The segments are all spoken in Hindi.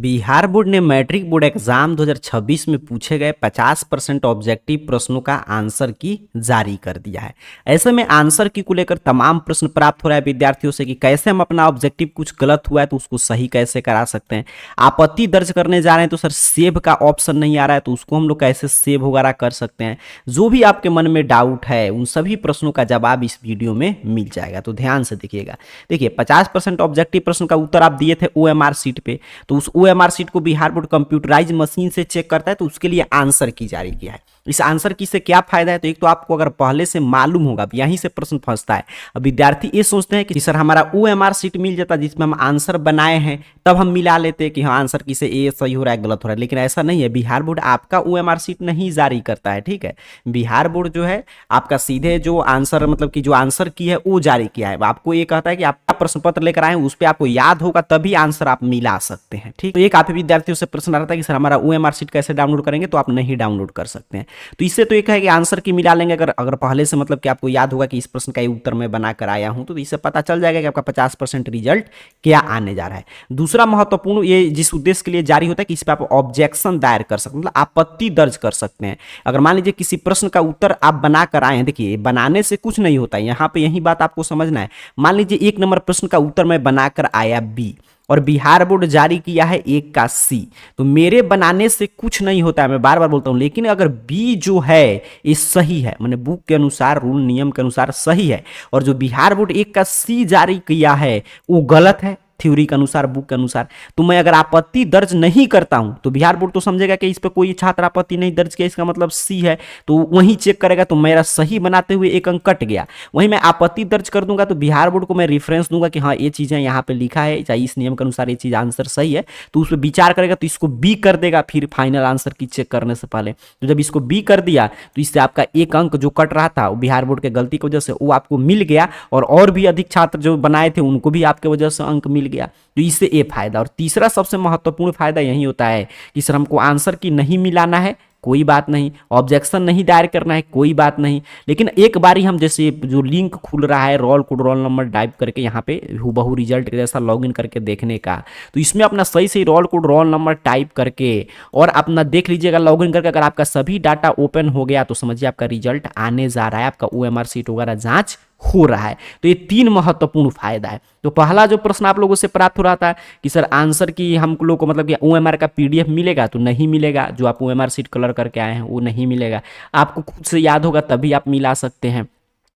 बिहार बोर्ड ने मैट्रिक बोर्ड एग्जाम 2026 में पूछे गए 50% ऑब्जेक्टिव प्रश्नों का आंसर की जारी कर दिया है। ऐसे में आंसर की को लेकर तमाम प्रश्न प्राप्त हो रहा है विद्यार्थियों से कि कैसे हम अपना ऑब्जेक्टिव कुछ गलत हुआ है तो उसको सही कैसे करा सकते हैं। आपत्ति दर्ज करने जा रहे हैं तो सर सेव का ऑप्शन नहीं आ रहा है तो उसको हम लोग कैसे सेव वगैरह कर सकते हैं। जो भी आपके मन में डाउट है उन सभी प्रश्नों का जवाब इस वीडियो में मिल जाएगा, तो ध्यान से देखिएगा। देखिए 50% ऑब्जेक्टिव प्रश्न का उत्तर आप दिए थे OMR सीट पे, तो उस OMR सीट को बिहार बोर्ड कंप्यूटराइज मशीन से चेक करता है तो उसके लिए आंसर की जारी किया है। इस आंसर की से क्या फायदा है, तो एक तो आपको अगर पहले से मालूम होगा, यहीं से प्रश्न फंसता है। अब विद्यार्थी ये सोचते हैं कि सर हमारा OMR सीट मिल जाता जिसमें हम आंसर बनाए हैं तब हम मिला लेते कि हाँ आंसर की से ए सही हो रहा है गलत हो रहा है, लेकिन ऐसा नहीं है। बिहार बोर्ड आपका OMR सीट नहीं जारी करता है, ठीक है। बिहार बोर्ड जो है आपका सीधे जो आंसर मतलब कि जो आंसर की है वो जारी किया है। आपको ये कहता है कि आप प्रश्न पत्र लेकर आए उस पर आपको याद होगा तभी आंसर आप मिला सकते हैं, ठीक। तो एक काफी विद्यार्थियों से प्रश्न आ रहा था कि सर हमारा OMR सीट कैसे डाउनलोड करेंगे, तो आप नहीं डाउनलोड कर सकते हैं। तो इससे तो एक है कि आंसर की मिला लेंगे अगर पहले से मतलब कि आपको याद होगा कि इस प्रश्न का ये उत्तर मैं बनाकर आया हूं, तो इससे पता चल जाएगा कि आपका 50% रिजल्ट क्या आने जा रहा है। दूसरा महत्वपूर्ण ये जिस उद्देश्य के लिए जारी होता है कि इस पर आप ऑब्जेक्शन दायर कर सकते हैं, मतलब आपत्ति दर्ज कर सकते हैं। अगर मान लीजिए किसी प्रश्न का उत्तर आप बनाकर आए हैं, देखिए बनाने से कुछ नहीं होता है, यहाँ पे यही बात आपको समझना है। मान लीजिए 1 नंबर प्रश्न का उत्तर मैं बनाकर आया B और बिहार बोर्ड जारी किया है 1 का C, तो मेरे बनाने से कुछ नहीं होता है, मैं बार बार बोलता हूं। लेकिन अगर B जो है ये सही है, मैंने बुक के अनुसार रूल नियम के अनुसार सही है, और जो बिहार बोर्ड 1 का C जारी किया है वो गलत है थ्योरी के अनुसार बुक के अनुसार, तो मैं अगर आपत्ति दर्ज नहीं करता हूं तो बिहार बोर्ड तो समझेगा कि इस पे कोई छात्र आपत्ति नहीं दर्ज किया, इसका मतलब C है, तो वहीं चेक करेगा, तो मेरा सही बनाते हुए 1 अंक कट गया। वहीं मैं आपत्ति दर्ज कर दूंगा तो बिहार बोर्ड को मैं रेफरेंस दूंगा कि हाँ ये चीजें यहाँ पे लिखा है, चाहे इस नियम के अनुसार ये चीज आंसर सही है, तो उस पर विचार करेगा तो इसको B कर देगा फिर फाइनल आंसर की चेक करने से पहले। तो जब इसको B कर दिया तो इससे आपका 1 अंक जो कट रहा था बिहार बोर्ड के गलती की वजह से वो आपको मिल गया, और भी अधिक छात्र जो बनाए थे उनको भी आपके वजह से अंक मिल गया, तो इससे ये फायदा। और तीसरा सबसे महत्वपूर्ण फायदा यही होता है कि सर हमको आंसर की नहीं मिलाना है, कोई बात नहीं, ऑब्जेक्शन नहीं दायर करना है, कोई बात नहीं, लेकिन एक बारी हम जैसे जो लिंक खुल रहा है roll code roll number type करके यहाँ पे हूबहू रिजल्ट के जैसा लॉगिन करके देखने का, तो इसमें अपना सही सही roll code roll number type करके और अपना देख लीजिएगा लॉगिन करके। अगर आपका सभी डाटा ओपन हो गया तो समझिए आपका रिजल्ट आने जा रहा है, आपका OMR सीट वगैरह जांच हो रहा है। तो ये 3 महत्वपूर्ण फायदा है। तो पहला जो प्रश्न आप लोगों से प्राप्त हो रहा था कि सर आंसर की हम लोग को मतलब कि OMR का PDF मिलेगा, तो नहीं मिलेगा। जो आप OMR सीट कलर करके आए हैं वो नहीं मिलेगा, आपको खुद से याद होगा तभी आप मिला सकते हैं।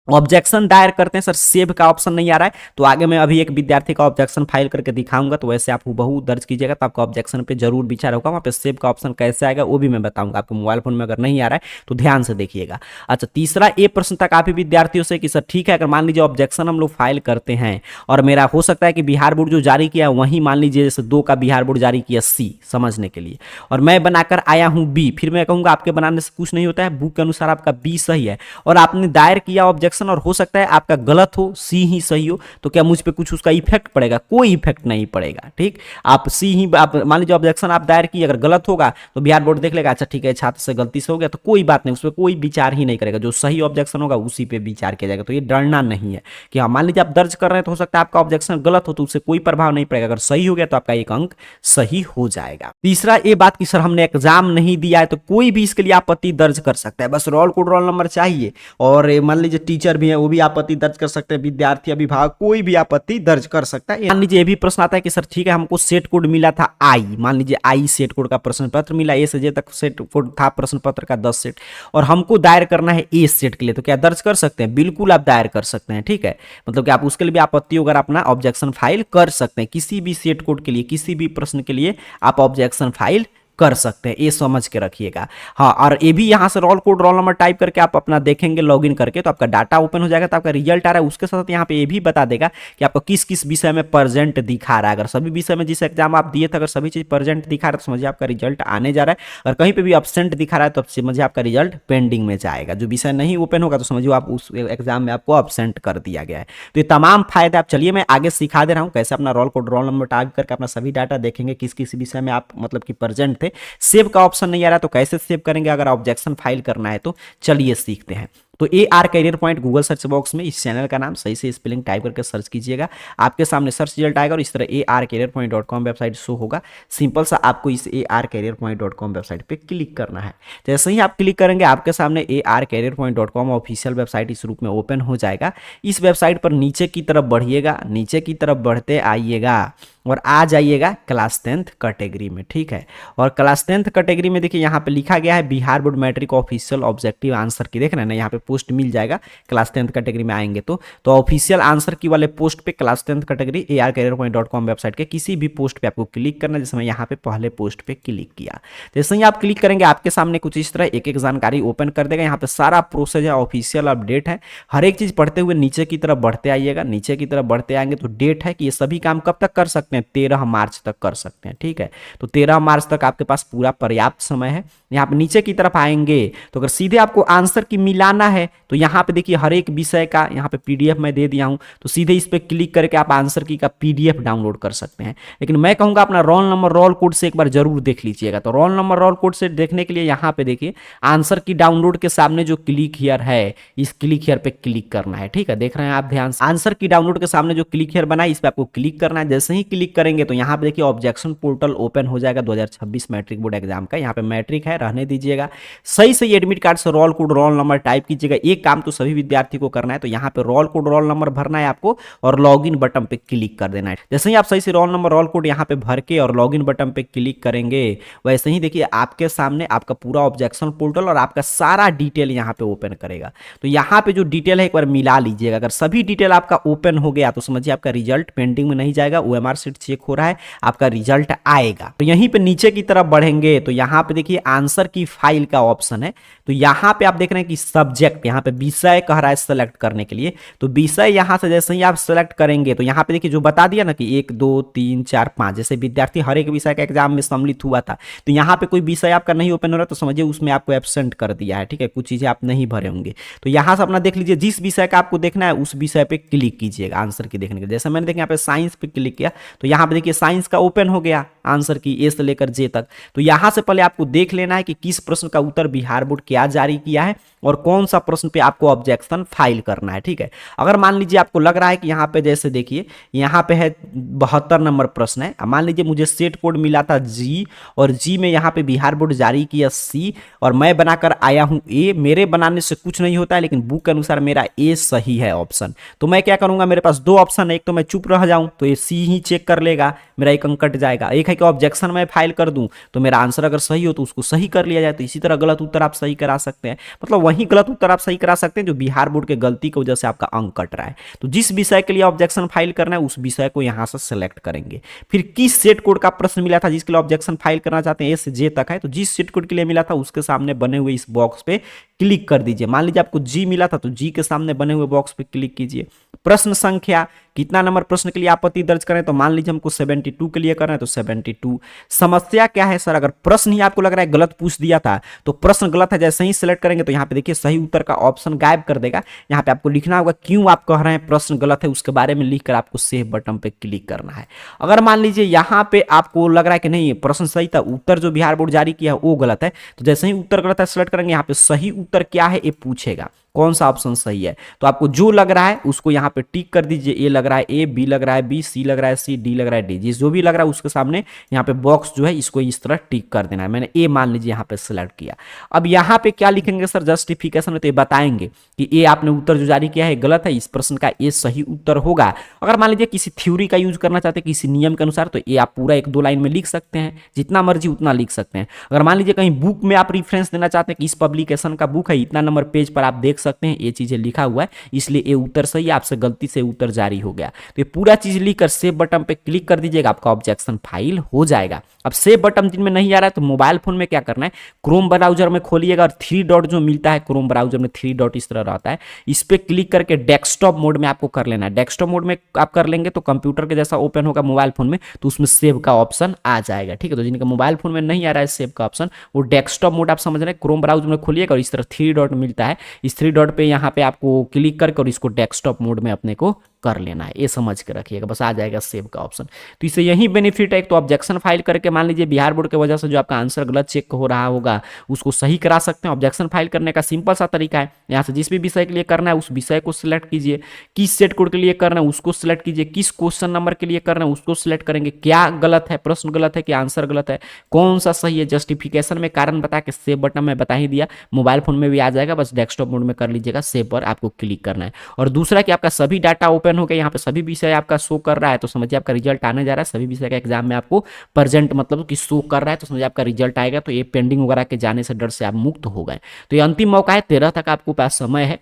ऑब्जेक्शन दायर करते हैं सर सेव का ऑप्शन नहीं आ रहा है, तो आगे मैं अभी एक विद्यार्थी का ऑब्जेक्शन फाइल करके दिखाऊंगा, तो वैसे आप हूबहू दर्ज कीजिएगा तो आपका ऑब्जेक्शन पे जरूर विचार होगा। वहाँ पे सेव का ऑप्शन कैसे आएगा वो भी मैं बताऊंगा, आपके मोबाइल फोन में अगर नहीं आ रहा है तो ध्यान से देखिएगा। अच्छा, तीसरा ये प्रश्न था काफी विद्यार्थियों से कि सर ठीक है अगर मान लीजिए ऑब्जेक्शन हम लोग फाइल करते हैं और मेरा हो सकता है कि बिहार बोर्ड जो जारी किया वहीं मान लीजिए जैसे 2 का बिहार बोर्ड जारी किया C समझने के लिए, और मैं बनाकर आया हूँ B, फिर मैं कहूँगा आपके बनाने से कुछ नहीं होता है, बुक के अनुसार आपका B सही है, और आपने दायर किया ऑब्जेक्शन और हो सकता है आपका गलत हो C ही सही हो, तो क्या मुझ पे कुछ उसका इफेक्ट पड़ेगा? कोई इफेक्ट नहीं पड़ेगा, ठीक। आप C ही आप मान लीजिए ऑब्जेक्शन आप दायर किए, अगर गलत होगा तो बिहार बोर्ड देख लेगा, अच्छा ठीक है छात्र से गलती से हो गया, तो कोई बात नहीं, उस पर कोई विचार ही नहीं करेगा। जो सही ऑब्जेक्शन होगा उसी पे विचार किया जाएगा। तो ये डरना नहीं है कि हाँ मान लीजिए आप दर्ज कर रहे हैं तो हो सकता है आपका ऑब्जेक्शन गलत हो तो उससे कोई प्रभाव नहीं पड़ेगा, अगर सही हो गया तो आपका 1 अंक सही हो जाएगा। तीसरा ये बात कि सर हमने एग्जाम नहीं दिया है तो कोई भी इसके लिए आपत्ति दर्ज कर सकता है, बस रोल कोड रोल नंबर चाहिए, और मान लीजिए टीचर भी है वो भी आपत्ति दर्ज कर सकते हैं, विद्यार्थी अभिभावक कोई भी आपत्ति दर्ज कर सकता है। मान लीजिए ये भी प्रश्न आता है कि सर ठीक है हमको सेट कोड मिला था I, मान लीजिए I सेट कोड का प्रश्न पत्र मिला, A से J तक सेट कोड था प्रश्न पत्र का 10 सेट, और हमको दायर करना है A सेट के लिए, तो क्या दर्ज कर सकते हैं? बिल्कुल आप दायर कर सकते हैं, ठीक है। मतलब कि आप उसके लिए भी आपत्ति वगैरह अपना ऑब्जेक्शन फाइल कर सकते हैं, किसी भी सेट कोड के लिए किसी भी प्रश्न के लिए आप ऑब्जेक्शन फाइल कर सकते हैं, ये समझ के रखिएगा। हाँ, और ये भी यहाँ से roll code roll number type करके आप अपना देखेंगे लॉगिन करके तो आपका डाटा ओपन हो जाएगा, तो आपका रिजल्ट आ रहा है उसके साथ यहाँ पे ये भी बता देगा कि आपको किस किस विषय में प्रेजेंट दिखा रहा है। अगर सभी विषय में जिस एग्जाम आप दिए थे अगर सभी चीज प्रेजेंट दिखा रहा है तो समझिए आपका रिजल्ट आने जा रहा है, और कहीं पर भी अब्सेंट दिखा रहा है तो समझिए आपका रिजल्ट पेंडिंग में जाएगा। जो विषय नहीं ओपन होगा तो समझिए आप उस एग्जाम में आपको अब्सेंट कर दिया गया है। तो ये तमाम फायदे आप चलिए मैं आगे सिखा दे रहा हूँ कैसे अपना roll code roll number type करके अपना सभी डाटा देखेंगे किस किस विषय में आप मतलब कि प्रेजेंट थे। सेव का ऑप्शन नहीं आ रहा तो कैसे सेव करेंगे, अगर ऑब्जेक्शन फाइल करना है तो चलिए सीखते हैं। तो AR career point Google search box में इस चैनल का नाम सही से स्पेलिंग टाइप करके सर्च कीजिएगा, आपके सामने सर्च रिजल्ट आएगा और इस तरह arcareerpoint.com वेबसाइट शो होगा। सिंपल सा आपको इस arcareerpoint.com वेबसाइट पे क्लिक करना है। जैसे ही आप क्लिक करेंगे आपके सामने arcareerpoint.com ऑफिशियल वेबसाइट इस रूप में ओपन हो जाएगा। इस वेबसाइट पर नीचे की तरफ बढ़िएगा, नीचे की तरफ बढ़ते आइएगा और आ जाइएगा क्लास 10th कैटेगरी में, ठीक है। और क्लास 10th कैटेगरी में देखिए यहाँ पे लिखा गया है Bihar board matric official objective answer key, देख रहे हैं ना, यहाँ पे पोस्ट मिल जाएगा क्लास 10th कैटेगरी में आएंगे तो ऑफिशियल आंसर की वाले पोस्ट पे class 10th category arcareerpoint.com website के किसी भी पोस्ट पे आपको क्लिक करना है। जैसे मैं यहाँ पे पहले पोस्ट पे क्लिक किया, जैसे ही आप क्लिक करेंगे आपके सामने कुछ इस तरह एक एक जानकारी ओपन कर देगा। यहाँ पे सारा प्रोसेस है, ऑफिशियल अपडेट है, हर एक चीज पढ़ते हुए नीचे की तरफ बढ़ते आइएगा। नीचे की तरफ बढ़ते आएंगे तो डेट है कि ये सभी काम कब तक कर सकते हैं, 13 मार्च तक कर सकते हैं, ठीक है। तो 13 मार्च तक आपके पास पूरा पर्याप्त समय है। यहाँ पे नीचे की तरफ आएंगे तो अगर सीधे आपको आंसर की मिलाना है तो यहाँ पे देखिए हर एक विषय का यहाँ पे PDF मैं दे दिया हूँ, तो सीधे इस पे क्लिक करके आप आंसर की का PDF डाउनलोड कर सकते हैं। लेकिन मैं कहूँगा अपना रोल नंबर रोल कोड से एक बार जरूर देख लीजिएगा। तो रोल नंबर रोल कोड से देखने के लिए यहाँ पे देखिए आंसर की डाउनलोड के सामने जो क्लिक हियर है, इस क्लिक हियर पे क्लिक करना है, ठीक है। देख रहे हैं आप ध्यान से, आंसर की डाउनलोड के सामने जो क्लिक हियर बना है इस पे आपको क्लिक करना है। जैसे ही क्लिक करेंगे तो यहाँ पे देखिए ऑब्जेक्शन पोर्टल ओपन हो जाएगा 2026 मैट्रिक बोर्ड एग्जाम का। यहाँ पे मैट्रिक है, रहने दीजिएगा। सही सही एडमिट कार्ड से roll code roll number type कीजिएगा। एक काम तो सभी विद्यार्थी को करना है, तो यहाँ पे रोल कोड रोल नंबर भरना है आपको और लॉगिन बटन पे क्लिक कर देना है। जैसे ही आप सही से रोल नंबर रोल कोड यहाँ पे भर के और लॉगिन बटन पे क्लिक करेंगे, वैसे ही देखिए आपके सामने आपका पूरा ऑब्जेक्शन पोर्टल और आपका सारा डिटेल यहाँ पे ओपन करेगा। तो यहाँ पे जो डिटेल है एक बार मिला लीजिएगा। अगर सभी डिटेल आपका ओपन हो गया तो समझिए आपका रिजल्ट पेंडिंग में नहीं जाएगा, OMR शीट चेक हो रहा है, आपका रिजल्ट आएगा। तो यहीं पे नीचे की तरफ बढ़ेंगे तो यहाँ पे देखिए आंसर की फाइल का ऑप्शन है। तो यहाँ पे आप देख रहे हैं कि सब्जेक्ट, यहाँ पे विषय कह रहा है सेलेक्ट करने के लिए। तो विषय यहाँ से जैसे ही आप सेलेक्ट करेंगे तो यहाँ पे देखिए जो बता दिया ना कि 1 2 3 4 5 जैसे विद्यार्थी हर एक विषय का एग्जाम में सम्मिलित हुआ था, तो यहाँ पे कोई विषय आपका नहीं ओपन हो रहा तो समझिए उसमें आपको एब्सेंट कर दिया है, ठीक है। कुछ चीजें आप नहीं भरे होंगे, तो यहाँ से अपना देख लीजिए जिस विषय का आपको देखना है उस विषय पे क्लिक कीजिएगा आंसर की देखने के लिए। जैसे मैंने देखा यहाँ पे साइंस पे क्लिक किया तो यहाँ पे देखिए साइंस का ओपन हो गया आंसर की A से लेकर J तक। तो यहाँ से पहले आपको देख लेना है कि किस प्रश्न का उत्तर बिहार बोर्ड क्या जारी किया है और कौन सा प्रश्न पे आपको ऑब्जेक्शन फाइल करना है, ठीक है। अगर मान लीजिए आपको लग रहा है कि यहाँ पे जैसे देखिए यहाँ पे है 72 नंबर प्रश्न है, मान लीजिए मुझे सेट कोड मिला था G और G में यहाँ पे बिहार बोर्ड जारी किया C और मैं बनाकर आया हूँ A। मेरे बनाने से कुछ नहीं होता है लेकिन बुक के अनुसार मेरा A सही है ऑप्शन। तो मैं क्या करूंगा, मेरे पास दो ऑप्शन है, एक तो मैं चुप रह जाऊं तो ये C ही चेक कर लेगा, मेरा एक अंक कट जाएगा। एक है कि ऑब्जेक्शन मैं फाइल कर दूं तो मेरा आंसर अगर सही हो तो उसको सही कर लिया जाए। तो इसी तरह गलत उत्तर आप सही करा सकते हैं, मतलब वही गलत उत्तर आप सही करा सकते हैं जो बिहार बोर्ड के गलती की वजह से आपका अंक कट रहा है। तो जिस विषय के लिए ऑब्जेक्शन फाइल करना है उस विषय को यहाँ से सेलेक्ट करेंगे। फिर किस सेट कोड का प्रश्न मिला था जिसके लिए ऑब्जेक्शन फाइल करना चाहते हैं A से J तक है, तो जिस सेट कोड के लिए मिला था उसके सामने बने हुए इस बॉक्स पे क्लिक कर दीजिए। मान लीजिए आपको G मिला था तो G के सामने बने हुए बॉक्स पे क्लिक कीजिए। प्रश्न संख्या, कितना नंबर प्रश्न के लिए आपत्ति दर्ज करें, तो मान लीजिए हमको 72 के लिए करना है तो 72। समस्या क्या है सर, अगर प्रश्न ही आपको लग रहा है गलत पूछ दिया था तो प्रश्न गलत है, जैसे ही सिलेक्ट करेंगे तो यहाँ पे देखिए सही उत्तर का ऑप्शन गायब कर देगा। यहाँ पे आपको लिखना होगा क्यों आप कह रहे हैं प्रश्न गलत है, उसके बारे में लिखकर आपको सेव बटन पे क्लिक करना है। अगर मान लीजिए यहाँ पे आपको लग रहा है कि नहीं प्रश्न सही था, उत्तर जो बिहार बोर्ड जारी किया है वो गलत है, तो जैसे ही उत्तर गलत है सिलेक्ट करेंगे, यहाँ पे सही उत्तर क्या है ये पूछेगा, कौन सा ऑप्शन सही है। तो आपको जो लग रहा है उसको यहाँ पे टिक कर दीजिए। ए लग रहा है A, B लग रहा है B, C लग रहा है C, D लग रहा है D। जिस जो भी लग रहा है उसके सामने यहाँ पे बॉक्स जो है इसको इस तरह टिक कर देना है। मैंने A मान लीजिए यहाँ पे सिलेक्ट किया। अब यहाँ पे क्या लिखेंगे सर जस्टिफिकेशन में, तो ये बताएंगे कि A आपने उत्तर जो जारी किया है गलत है, इस प्रश्न का A सही उत्तर होगा। अगर मान लीजिए किसी थ्योरी का यूज करना चाहते हैं किसी नियम के अनुसार तो ये आप पूरा 1-2 लाइन में लिख सकते हैं, जितना मर्जी उतना लिख सकते हैं। अगर मान लीजिए कहीं बुक में आप रिफरेंस देना चाहते हैं कि इस पब्लिकेशन का बुक है, इतना नंबर पेज पर आप देख सकते हैं, ये चीजें लिखा हुआ है, इसलिए ये उत्तर सही है, आपसे गलती से उत्तर जारी हो गया। तो ये पूरा चीज लिखकर सेव बटन पे क्लिक कर दीजिएगा, आपका ऑब्जेक्शन फाइल हो जाएगा। अब सेव बटन जिनमें नहीं आ रहा है तो मोबाइल फोन में क्या करना है, क्रोम ब्राउजर में खोलिएगा और 3 डॉट जो मिलता है क्रोम ब्राउजर में 3 डॉट इस तरह रहता है, इस पे क्लिक करके डेस्कटॉप मोड में आपको कर लेना है। डेस्कटॉप मोड में आप कर लेंगे तो कंप्यूटर के जैसा ओपन होगा मोबाइल फोन में, तो उसमें सेव का ऑप्शन आ जाएगा। ठीक है, तो जिनका मोबाइल फोन में नहीं आ रहा है सेव का ऑप्शन, वो डेस्कटॉप मोड आप समझ रहे हैं, क्रोम ब्राउजर में खोलिएगा और इस तरह 3 डॉट मिलता है, इस 3 डॉट पे यहाँ पे आपको क्लिक करके और इसको डेस्कटॉप मोड में अपने को कर लेना है, ये समझ के रखिएगा, बस आ जाएगा सेव का ऑप्शन। तो इससे यही बेनिफिट है, एक तो ऑब्जेक्शन फाइल करके मान लीजिए बिहार बोर्ड की वजह से जो आपका आंसर गलत चेक हो रहा होगा उसको सही करा सकते हैं। ऑब्जेक्शन फाइल करने का सिंपल सा तरीका है, यहाँ से जिस भी विषय के लिए करना है उस विषय को सिलेक्ट कीजिए, किस सेट कोड के लिए करना है उसको सिलेक्ट कीजिए, किस क्वेश्चन नंबर के लिए करना है उसको सिलेक्ट करेंगे, क्या गलत है, प्रश्न गलत है कि आंसर गलत है, कौन सा सही है, जस्टिफिकेशन में कारण बता के सेव बटन में बता ही दिया, मोबाइल फोन में भी आ जाएगा, बस डेस्कटॉप मोड में कर लीजिएगा, सेव पर आपको क्लिक करना है। और दूसरा कि आपका सभी डाटा ओपन हो गया, यहाँ पे सभी विषय आपका शो कर रहा है, तो समझिए आपका रिजल्ट आने जा रहा है, सभी विषय का एग्जाम में आपको प्रेजेंट मतलब कि शो कर रहा है, तो समझिए आपका रिजल्ट आएगा। तो ये पेंडिंग वगैरह के जाने से डर से आप मुक्त हो गए। तो ये अंतिम मौका है, 13 तक आपको पास समय है,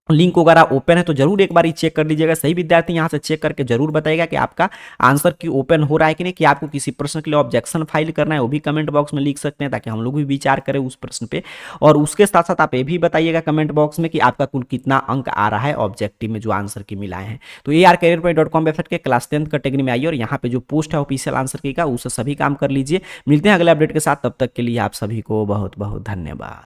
लिंक वगैरह ओपन है, तो जरूर एक बार ही चेक कर लीजिएगा। सही विद्यार्थी यहाँ से चेक करके जरूर बताइएगा कि आपका आंसर की ओपन हो रहा है कि नहीं, कि आपको किसी प्रश्न के लिए ऑब्जेक्शन फाइल करना है, वो भी कमेंट बॉक्स में लिख सकते हैं ताकि हम लोग भी विचार करें उस प्रश्न पे। और उसके साथ साथ आप ये भी बताइएगा कमेंट बॉक्स में कि आपका कुल कितना अंक आ रहा है ऑब्जेक्टिव में जो आंसर की मिलाए हैं। तो ARcareerPoint.com वेबसाइट के क्लास 10 कैटेगरी में आइए और यहाँ पे जो पोस्ट है ऑफिशियल आंसर की का, उससे सभी काम कर लीजिए। मिलते हैं अगले अपडेट के साथ, तब तक के लिए आप सभी को बहुत बहुत धन्यवाद।